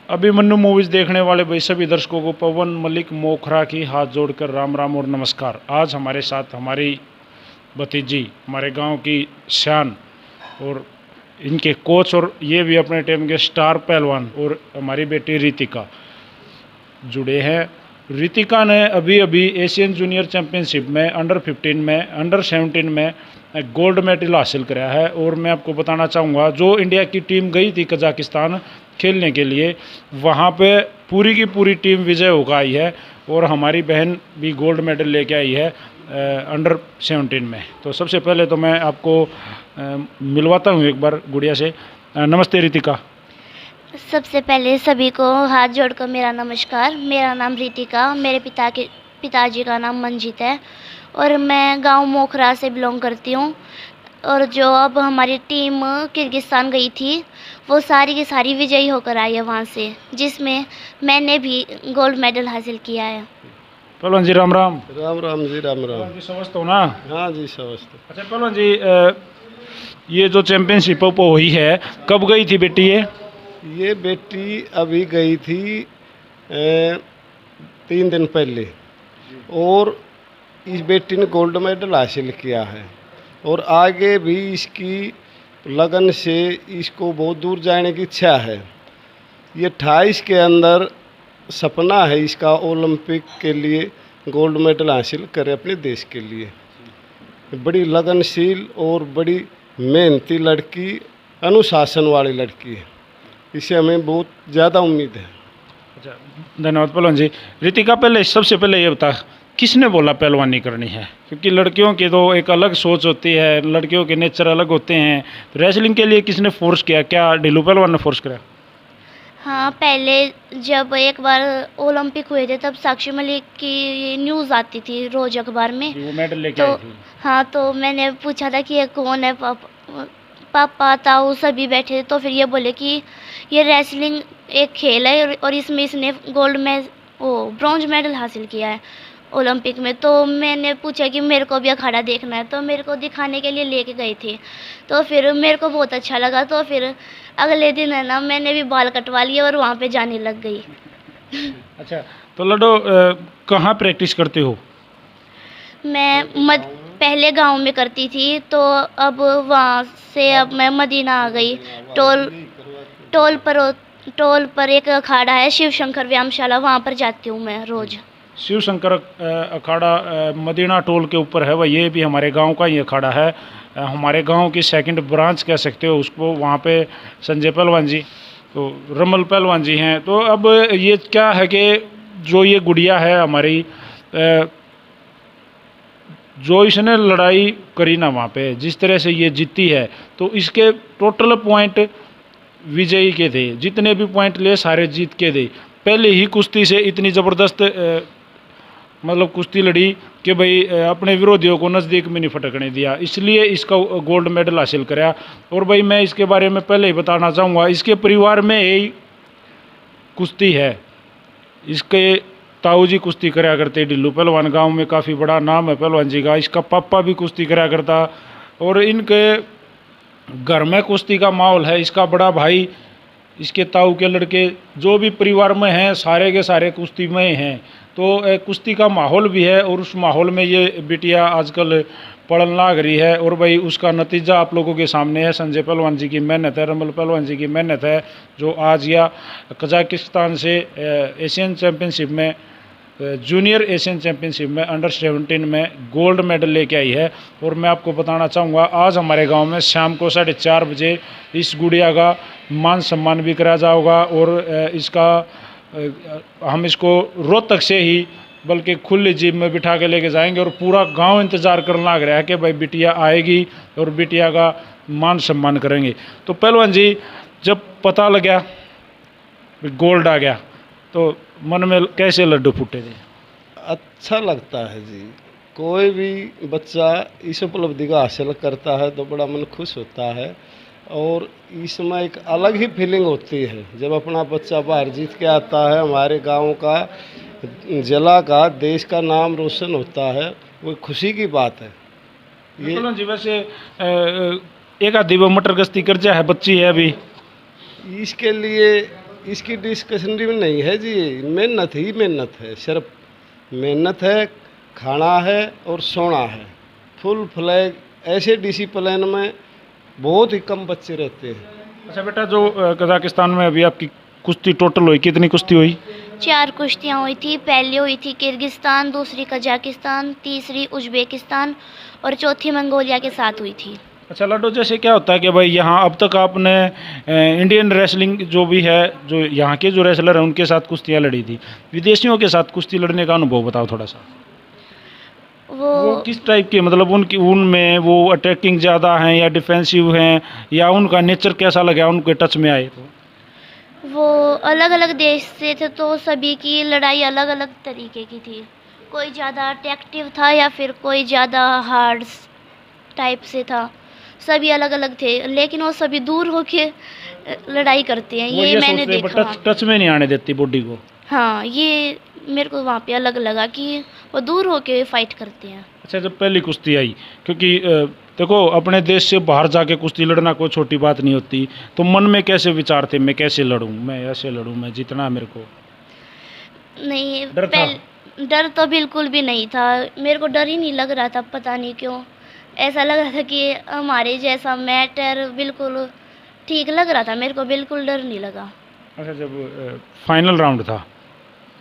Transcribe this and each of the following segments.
Abhimanyu movies देखने वाले भाई सभी दर्शकों को पवन मलिक मोखरा की हाथ जोड़कर राम राम और नमस्कार। आज हमारे साथ हमारी भतीजी, हमारे गांव की शान और इनके कोच और ये भी अपने टीम के स्टार पहलवान और हमारी बेटी रितिका जुड़े हैं। रितिका ने अभी अभी एशियन जूनियर चैम्पियनशिप में अंडर 15 में, अंडर 17 में गोल्ड मेडल हासिल कराया है। और मैं आपको बताना चाहूँगा, जो इंडिया की टीम गई थी कजाकिस्तान खेलने के लिए, वहाँ पे पूरी की पूरी टीम विजय होकर आई है और हमारी बहन भी गोल्ड मेडल लेके आई है अंडर 17 में। तो सबसे पहले तो मैं आपको मिलवाता हूँ एक बार गुड़िया से। नमस्ते रितिका। सबसे पहले सभी को हाथ जोड़कर मेरा नमस्कार। मेरा नाम रितिका, मेरे पिताजी का नाम मंजीत है और मैं गांव मोखरा से बिलोंग करती हूं। और जो अब हमारी टीम किर्गिस्तान गई थी, वो सारी की सारी विजयी होकर आई है वहां से, जिसमें मैंने भी गोल्ड मेडल हासिल किया है। पहलवान जी राम राम। राम राम जी, राम राम जी समझते हो ना? हाँ जी, समझते। अच्छा पहलवान जी, ये जो चैंपियनशिप हुई है, कब गई थी बेटी ये बेटी अभी गई थी 3 दिन पहले और इस बेटी ने गोल्ड मेडल हासिल किया है और आगे भी इसकी लगन से इसको बहुत दूर जाने की इच्छा है। ये 28 के अंदर सपना है इसका ओलंपिक के लिए गोल्ड मेडल हासिल करे अपने देश के लिए। बड़ी लगनशील और बड़ी मेहनती लड़की, अनुशासन वाली लड़की है, इसे हमें बहुत ज़्यादा उम्मीद है। अच्छा धन्यवाद पहलवान जी। रितिका, पहले सबसे पहले ये बता, किसने बोला पहलवानी करनी है? क्योंकि लड़कियों की तो एक अलग सोच होती है, लड़कियों के नेचर अलग होते हैं। तो रेसलिंग के लिए किसने फोर्स किया? क्या ढिल्लू पहलवान ने फोर्स करा? हाँ, पहले जब एक बार ओलंपिक हुए थे, तब साक्षी मलिक की न्यूज़ आती थी रोज़ अखबार में। वो मेडल लेके तो आई थी। हाँ, तो मैंने पूछा था कि ये कौन है। पापा ताऊ सभी बैठे, तो फिर ये बोले कि ये रेसलिंग एक खेल है और इसमें इसने ब्रॉन्ज मेडल हासिल किया है ओलंपिक में। तो मैंने पूछा कि मेरे को भी अखाड़ा देखना है, तो मेरे को दिखाने के लिए लेके गए थे। तो फिर मेरे को बहुत अच्छा लगा, तो फिर अगले दिन है ना, मैंने भी बाल कटवा लिए और वहाँ पे जाने लग गई। अच्छा तो लड्डू, कहाँ प्रैक्टिस करते हो? मैं पहले गांव में करती थी, तो अब वहाँ से अब मैं मदीना आ गई। टोल पर एक अखाड़ा है, शिव शंकर व्यायामशाला, वहाँ पर जाती हूँ मैं रोज़। शिव शंकर अखाड़ा मदीना टोल के ऊपर है वह। ये भी हमारे गांव का ही अखाड़ा है, हमारे गांव की सेकंड ब्रांच कह सकते हो उसको। वहाँ पे संजय पहलवान जी, तो रमल पहलवान जी हैं। तो अब ये क्या है कि जो ये गुड़िया है हमारी, जो इसने लड़ाई करी ना वहाँ पे, जिस तरह से ये जीती है, तो इसके टोटल पॉइंट विजयी के थे। जितने भी पॉइंट ले सारे जीत के थे। पहले ही कुश्ती से इतनी ज़बरदस्त मतलब कुश्ती लड़ी कि भाई अपने विरोधियों को नज़दीक में नहीं फटकने दिया, इसलिए इसका गोल्ड मेडल हासिल कराया। और भाई मैं इसके बारे में पहले ही बताना चाहूँगा, इसके परिवार में यही कुश्ती है। इसके ताऊ जी कुश्ती कराया करते ढिल्लू पहलवान, गांव में काफ़ी बड़ा नाम है पहलवान जी का। इसका पापा भी कुश्ती कराया करता और इनके घर में कुश्ती का माहौल है। इसका बड़ा भाई, इसके ताऊ के लड़के, जो भी परिवार में हैं, सारे के सारे कुश्ती में हैं। तो कुश्ती का माहौल भी है और उस माहौल में ये बिटिया आजकल पढ़न लाग रही है। और भाई उसका नतीजा आप लोगों के सामने है। संजय पहलवान जी की मेहनत है, रमल पहलवान जी की मेहनत है, जो आज या कजाकिस्तान से एशियन चैम्पियनशिप में, जूनियर एशियन चैम्पियनशिप में अंडर 17 में गोल्ड मेडल लेके आई है। और मैं आपको बताना चाहूँगा, आज हमारे गांव में शाम को 4:30 बजे इस गुड़िया का मान सम्मान भी कराया जाएगा। और हम इसको रोहतक से ही बल्कि खुली जीप में बिठा के लेके जाएंगे और पूरा गांव इंतज़ार करने लग रहा है कि भाई बिटिया आएगी और बिटिया का मान सम्मान करेंगे। तो पहलवान जी, जब पता लगा गोल्ड आ गया, तो मन में कैसे लड्डू फूटे थे? अच्छा लगता है जी, कोई भी बच्चा इस उपलब्धि का हासिल करता है तो बड़ा मन खुश होता है। और इसमें एक अलग ही फीलिंग होती है जब अपना बच्चा बाहर जीत के आता है, हमारे गांव का, जिला का, देश का नाम रोशन होता है। वो खुशी की बात है ये जी। वैसे एक आधी वो मटर गश्ती कर जा है, बच्ची है अभी। इसके लिए इसकी डिस्कशन भी नहीं है जी, मेहनत ही मेहनत है, सिर्फ मेहनत है, खाना है और सोना है। फुल फ्लैग ऐसे डिसिप्लिन में बहुत ही कम बच्चे रहते हैं। अच्छा बेटा, जो कजाकिस्तान में अभी आपकी कुश्ती टोटल हुई, कितनी कुश्ती हुई? 4 कुश्तियाँ हुई थी। पहली हुई थी किर्गिस्तान, दूसरी कजाकिस्तान, तीसरी उज़्बेकिस्तान और चौथी मंगोलिया के साथ हुई थी। अच्छा लड्डू, जैसे क्या होता है कि भाई यहाँ अब तक आपने इंडियन रेसलिंग जो भी है, जो यहाँ के जो रेसलर हैं उनके साथ कुश्तियाँ लड़ी थी, विदेशियों के साथ कुश्ती लड़ने का अनुभव बताओ थोड़ा सा। वो किस टाइप के, मतलब उनकी उनमें वो अटैकिंग ज़्यादा हैं या डिफेंसिव हैं, या उनका नेचर कैसा लगा उनके टच में आए तो? वो अलग अलग देश से थे तो सभी की लड़ाई अलग अलग तरीके की थी। कोई ज़्यादा अट्रैक्टिव था या फिर कोई ज़्यादा हार्ड टाइप से था। सभी अलग अलग थे, लेकिन वो सभी दूर होके लड़ाई करते हैं, वो ये मैंने सोचते हैं, देखा। टच में नहीं आने देती बॉडी को। हाँ, ये मेरे को वहाँ पे अलग लगा कि वो दूर होके फाइट करते हैं। अच्छा, जब पहली कुश्ती आई, क्योंकि देखो अपने देश से बाहर जाके कुश्ती लड़ना कोई छोटी बात नहीं होती, तो मन में कैसे विचार थे, मैं कैसे लड़ूं, मैं ऐसे लड़ूं, मैं जीतना है मेरे को? नहीं, डर था? डर तो बिल्कुल भी नहीं था। मेरे को डर ही नहीं लग रहा था, पता नहीं क्यों। ऐसा लग रहा था कि हमारे जैसा मैटर बिल्कुल ठीक लग रहा था, मेरे को बिल्कुल डर नहीं लगा। अच्छा, जब फाइनल राउंड था,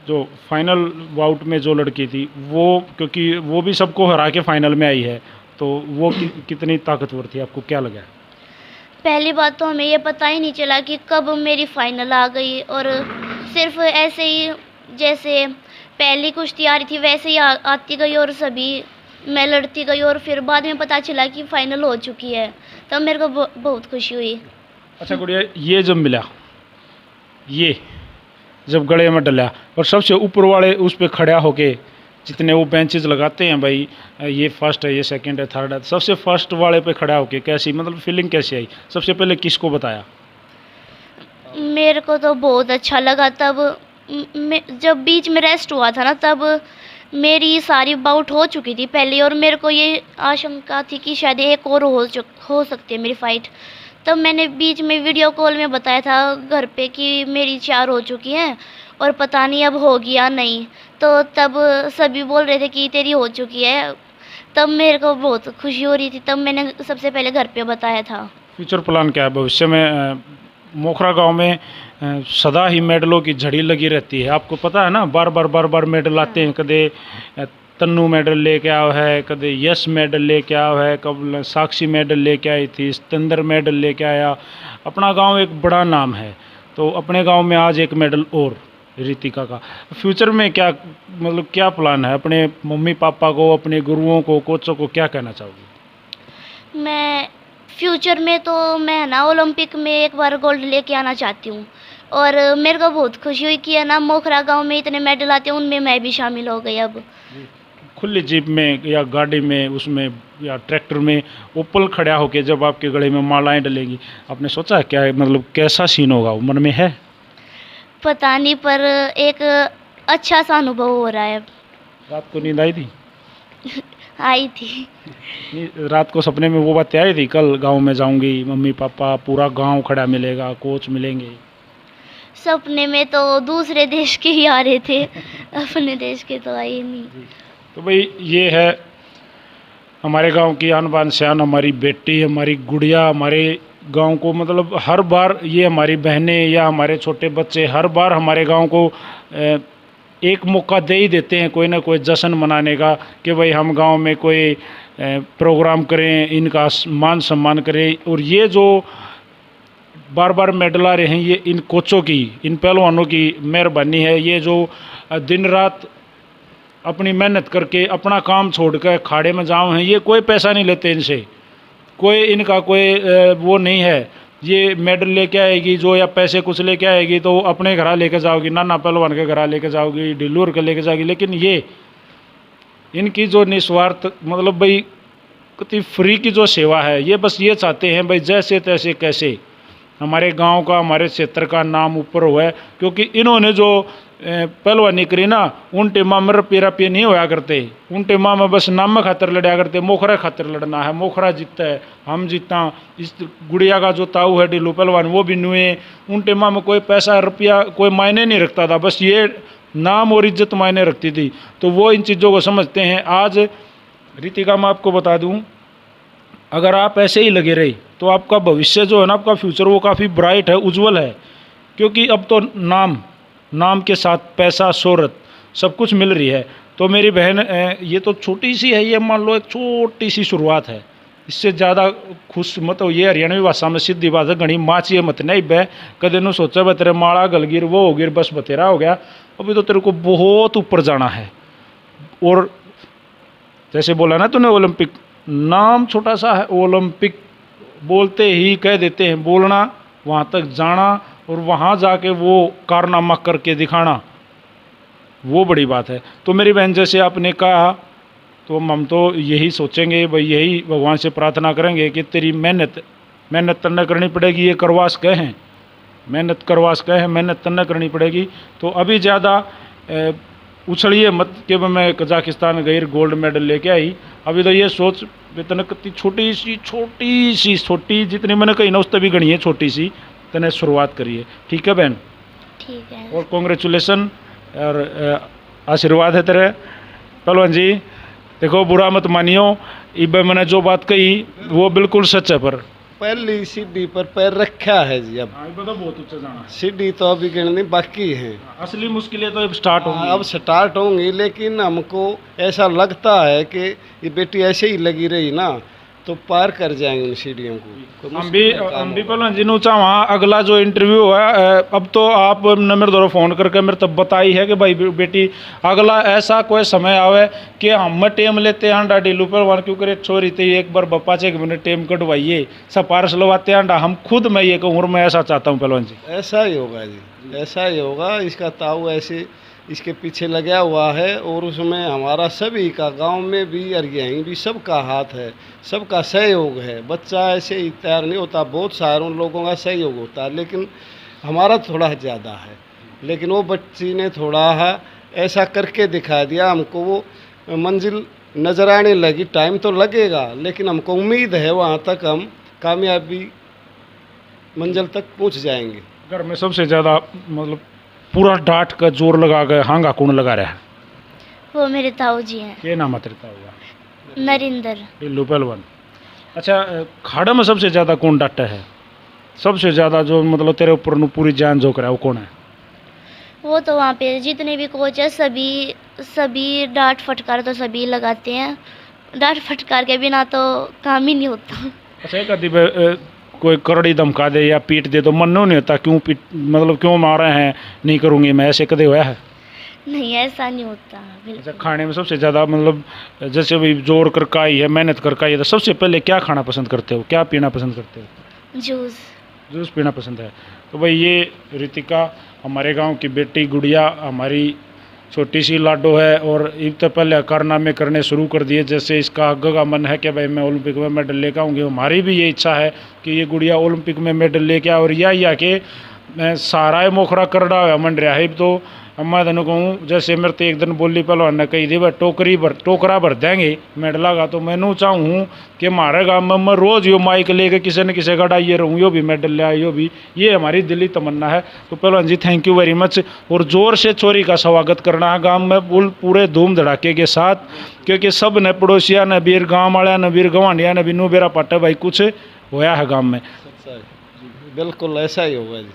जो फाइनल बाउट में जो लड़की थी वो, क्योंकि वो भी सबको हरा के फाइनल में आई है, तो वो कितनी ताकतवर थी, आपको क्या लगा? पहली बात तो हमें ये पता ही नहीं चला कि कब मेरी फाइनल आ गई, और सिर्फ ऐसे ही जैसे पहली कुश्ती आ रही थी वैसे ही आती गई और सभी मैं लड़ती गई, और फिर बाद में पता चला कि फाइनल हो चुकी है, तब मेरे को बहुत खुशी हुई। अच्छा गुड़िया, ये जब मिला, ये जब गले में डला और सबसे ऊपर वाले उस पर खड़ा होके, जितने वो बेंचेस लगाते हैं भाई, ये फर्स्ट है, ये सेकंड है, थर्ड है, सबसे फर्स्ट वाले पे खड़ा होके कैसी, मतलब फीलिंग कैसी आई? सबसे पहले किसको बताया? मेरे को तो बहुत अच्छा लगा। तब जब बीच में रेस्ट हुआ था ना, तब मेरी सारी बाउट हो चुकी थी पहले, और मेरे को ये आशंका थी कि शायद एक और हो सकती है मेरी फ़ाइट। तब मैंने बीच में वीडियो कॉल में बताया था घर पे कि मेरी 4 हो चुकी हैं और पता नहीं अब होगी या नहीं। तो तब सभी बोल रहे थे कि तेरी हो चुकी है, तब मेरे को बहुत खुशी हो रही थी, तब मैंने सबसे पहले घर पे बताया था। फ्यूचर प्लान क्या है भविष्य में? मोखरा गांव में सदा ही मेडलों की झड़ी लगी रहती है, आपको पता है ना, बार बार मेडल आते हैं। कदे तन्नू मेडल लेके आओ है, कदे यश मेडल लेके आओ है, कब साक्षी मेडल लेके आई थी, स्तंदर मेडल लेके आया। अपना गांव एक बड़ा नाम है, तो अपने गांव में आज एक मेडल और रितिका का। फ्यूचर में क्या, मतलब क्या प्लान है? अपने मम्मी पापा को, अपने गुरुओं को, कोचों को क्या कहना चाहोगी? मैं फ्यूचर में तो मैं ना ओलंपिक में एक बार गोल्ड लेके आना चाहती हूँ, और मेरे को बहुत खुशी हुई कि है ना मोखरा गांव में इतने मेडल आते हैं, उनमें मैं भी शामिल हो गई। अब खुली जीप में या गाड़ी में, उसमें या ट्रैक्टर में ओपल खड़ा होके जब आपके गले में मालाएं डलेंगी, आपने सोचा क्या, मतलब कैसा सीन होगा, वो मन में है? पता नहीं, पर एक अच्छा सा अनुभव हो रहा है। रात को नींद आई थी? आई थी। रात को सपने में वो बातें आई थी, कल गांव में जाऊंगी, मम्मी पापा पूरा गांव खड़ा मिलेगा, कोच मिलेंगे? सपने में तो दूसरे देश के ही आ रहे थे, अपने देश के तो आए नहीं। तो भाई ये है हमारे गांव की आन बान शान, हमारी बेटी, हमारी गुड़िया, हमारे गांव को, मतलब हर बार ये हमारी बहनें या हमारे छोटे बच्चे हर बार हमारे गांव को एक मौका दे ही देते हैं, कोई ना कोई जश्न मनाने का, कि भाई हम गांव में कोई प्रोग्राम करें, इनका मान सम्मान करें। और ये जो बार मेडल आ रहे हैं, ये इन कोचों की, इन पहलवानों की मेहरबानी है। ये जो दिन रात अपनी मेहनत करके अपना काम छोड़कर खाड़े में जाओ हैं, ये कोई पैसा नहीं लेते इनसे, कोई इनका कोई वो नहीं है। ये मेडल लेके आएगी जो, या पैसे कुछ लेके आएगी तो अपने घर लेके जाओगी, नाना पहलवान के घर लेके जाओगी, ढिल्लूर के लेके जाओगी। लेकिन ये इनकी जो निस्वार्थ, मतलब भाई कितनी फ्री की जो सेवा है, ये बस ये चाहते हैं भाई जैसे तैसे कैसे हमारे गांव का, हमारे क्षेत्र का नाम ऊपर हुआ है। क्योंकि इन्होंने जो पहलवानी करी ना, उन टेमा में रपे नहीं होया करते, उन टेमा में बस नाम खातर लड़ा करते, मोखरा खातर लड़ना है, मोखरा जीतता है, हम जीता। इस गुड़िया का जो ताऊ है ढिल्लू पहलवान, वो भी नुए। उन टेमा में कोई पैसा रुपया कोई मायने नहीं रखता था, बस ये नाम और इज्जत मायने रखती थी। तो वो इन चीज़ों को समझते हैं। आज रितिका, मैं आपको बता दूं, अगर आप ऐसे ही लगे रहे तो आपका भविष्य जो है ना, आपका फ्यूचर वो काफ़ी ब्राइट है, उज्जवल है। क्योंकि अब तो नाम के साथ पैसा, शोहरत सब कुछ मिल रही है। तो मेरी बहन, ये तो छोटी सी है, ये मान लो एक छोटी सी शुरुआत है, इससे ज़्यादा खुश मत हो। ये हरियाणवी भाषा में सीधी बात है, घनी माचिए मत नहीं बह कदे नु सोचा बह तेरे माड़ा गलगिर वो हो गिर बस बतेरा हो गया। अभी तो तेरे को बहुत ऊपर जाना है। और जैसे बोला ना तूने, ओलंपिक नाम छोटा सा है, ओलंपिक बोलते ही कह देते हैं, बोलना, वहाँ तक जाना और वहाँ जाके वो कारनामा करके दिखाना, वो बड़ी बात है। तो मेरी बहन, जैसे आपने कहा, तो हम तो यही सोचेंगे भाई, यही भगवान से प्रार्थना करेंगे कि तेरी मेहनत तन्ना करनी पड़ेगी। ये करवास कहे हैं, मेहनत करवास कहे हैं, मेहनत तन्ना करनी पड़ेगी। तो अभी ज़्यादा उछलिए मत कि मैं कजाकिस्तान गई गोल्ड मेडल लेके आई। अभी तो ये सोच, तने कितनी छोटी जितनी मैंने कही ना, उससे भी गणी है छोटी सी, तने शुरुआत करी है। ठीक है बहन, ठीक है। और कॉन्ग्रेचुलेसन और आशीर्वाद है तेरे। पहलवान जी देखो, बुरा मत मानियो, इब मैंने जो बात कही वो बिल्कुल सच है। पर पहली सीढ़ी पर पैर रखा है जी। अब तो बहुत ऊंचा जाना है, सीढ़ी तो अभी गिननी बाकी है, असली मुश्किलें तो अब स्टार्ट होंगी। अब स्टार्ट होंगी, लेकिन हमको ऐसा लगता है कि ये बेटी ऐसे ही लगी रही ना तो पार कर जाएंगे उन सीढ़ियों को। हम भी पहलवान जी नु चाह वहाँ अगला जो इंटरव्यू है, अब तो आप ने मेरे द्वारा फ़ोन करके मेरे तब बताई है कि भाई बेटी, अगला ऐसा कोई समय आवे कि हम टेम लेते हैं डाडी लू पहलवान, क्यों करे छोरी थे एक बार बप्पा से मैंने टेम कटवाइए, सपारस लवाते हैं। हम खुद मैं ये कहूँ, मैं ऐसा चाहता हूँ पहलवान जी। ऐसा ही होगा जी, ऐसा ही होगा। इसका ताऊ ऐसे इसके पीछे लगा हुआ है, और उसमें हमारा सभी का, गांव में भी और यहीं भी सबका हाथ है, सबका सहयोग है। बच्चा ऐसे ही तैयार नहीं होता, बहुत सारे लोगों का सहयोग होता है, लेकिन हमारा थोड़ा ज़्यादा है। लेकिन वो बच्ची ने थोड़ा ऐसा करके दिखा दिया हमको, वो मंजिल नज़र आने लगी। टाइम तो लगेगा, लेकिन हमको उम्मीद है वहाँ तक हम कामयाबी मंजिल तक पहुँच जाएंगे। घर में सबसे ज़्यादा मतलब पूरा डांट का जोर लगा गए हांगा कौन लगा रहा है? वो मेरे ताऊ जी हैं। क्या नाम है तेरे ताऊ का? नरिंदर। ढिल्लू पहलवान। अच्छा, खाड़ा में सबसे ज़्यादा कौन डांटा है? सबसे ज़्यादा जो मतलब तेरे ऊपर पूरी जान झोंक रहा है, वो कौन है? वो तो वहाँ पे जितने भी कोच है, सभी डांट फटकार तो सभी लगाते हैं। डांट फटकार के बिना तो काम ही नहीं होता। अच्छा, एक आदि कोई करड़ी धमका दे या पीट दे तो मन नहीं होता, क्यों पीट, मतलब क्यों मार रहे हैं, नहीं करूँगी मैं, ऐसे कदे हुआ है? नहीं, ऐसा नहीं होता बिल्कुल। अच्छा, खाने में सबसे ज़्यादा मतलब जैसे भी जोर कर काई है, मेहनत कर काई है, तो सबसे पहले क्या खाना पसंद करते हो, क्या पीना पसंद करते हो? जूस पीना पसंद है। तो भाई ये रितिका हमारे गांव की बेटी गुड़िया, हमारी छोटी सी लाडो है, और एक तो पहले कारनामे करने शुरू कर दिए। जैसे इसका आगे का मन है कि भाई मैं ओलंपिक में मेडल लेकर आऊँगी, हमारी भी ये इच्छा है कि ये गुड़िया ओलंपिक में मेडल लेके आए। और यह कि मैं सारा मोखरा कर रहा मन रहा है। तो मैं तेन कहूँ, जैसे मेरे तो एक दिन बोली पहलवान ने कही थी भाई टोकरा भर देंगे मेडल का, तो मैनू चाहूँ कि हमारे गाँव में मैं रोज़ यो माइक लेके किसी न किसी का डाइए रहूँ, यो भी मेडल ले आए, यो भी, ये हमारी दिली तमन्ना है। तो पहलवान जी थैंक यू वेरी मच, और ज़ोर से छोरी का स्वागत करना है गाँव में पूरे धूम धड़ाके के साथ, क्योंकि सब ने पड़ोसिया ने बीर गाँव वाले ने बीर गवांडिया ने भी नू बेरा पाटा भाई कुछ होया है गाँव में। बिल्कुल ऐसा ही होगा जी।